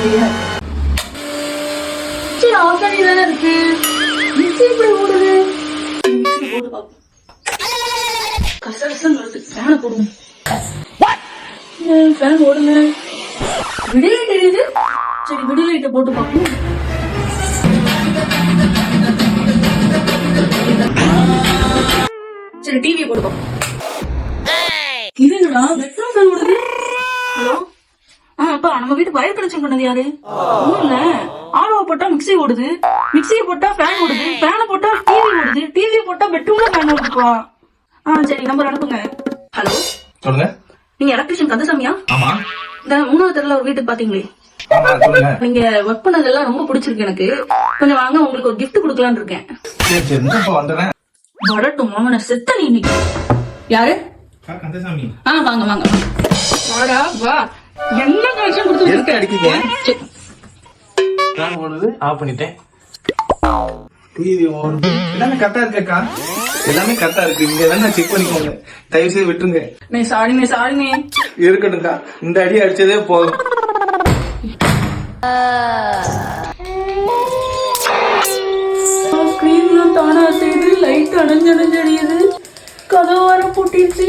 இல்லையா? சரி ஆஃப் பண்ணி தானே இருக்கு. மிக்ஸி இப்படி ஓடுது. மிக்ஸி போட்டு பார்ப்போம். கசகசன்னு வருது. ஃபேனை போடுங்க. ஃபேன் ஓடுங்க. விடிய தெரியுது. சரி விடிய லைட்டை போட்டு பார்ப்போம். சரி டிவி போட்டு பார்ப்போம். இதுங்களா பெட்ரூம் ஃபேன் ஓடுது. ஹலோ அப்பா நம்ம வீட்டு வயர் கனெக்ஷன் பண்ணது யாரு? ஒண்ணும் இல்ல, ஆலோவை போட்டா மிக்ஸி ஓடுது, மிக்ஸியை போட்டா ஃபேன் ஓடுது, ஃபேனை போட்டா டிவி ஓடுது, டிவி போட்டா பெட்ரூம்ல ஃபேன் ஓடுதுப்பா. சரி நம்பர் அனுப்புங்க. ஹலோ சொல்லுங்க. நீங்க எலக்ட்ரிஷியன் கந்தசாமியா? ஆமா. இந்த 3வது தெருல ஒரு வீட்டுக்கு பாத்தீங்களே, நீங்க ஒர்க் பண்ணதெல்லாம் ரொம்ப பிடிச்சிருக்கு எனக்கு. கொஞ்சம் வாங்க, உங்களுக்கு ஒரு கிஃப்ட் கொடுக்கலான்னு இருக்கேன். வரட்டும் மாமன செத்த நீ இன்னைக்கு. யாரு? கந்தசாமி. வாங்க வாங்க வாடா வா. என்ன கனெக்ஷன் கொடுத்து அடிக்கீங்க? ஓடுது, ஆஃப் பண்ணிட்டேன். டிவி ஓடுது. எல்லாமே கரெக்டா இருக்கா? எல்லாமே கரெக்டா இருக்கு. இங்க வேணா செக் பண்ணிக்கோங்க, தயவு செய்து விட்டுருங்க. நீ சாரினே சாரினே. இருக்கட்டும்க்கா, இந்த அடி அடிச்சதே போதும். ஸ்கிரீன்லாம் தானா செய்து லைட் அணைஞ்சு அணைஞ்சு அடியுது. கதவு வர பூட்டிருச்சு.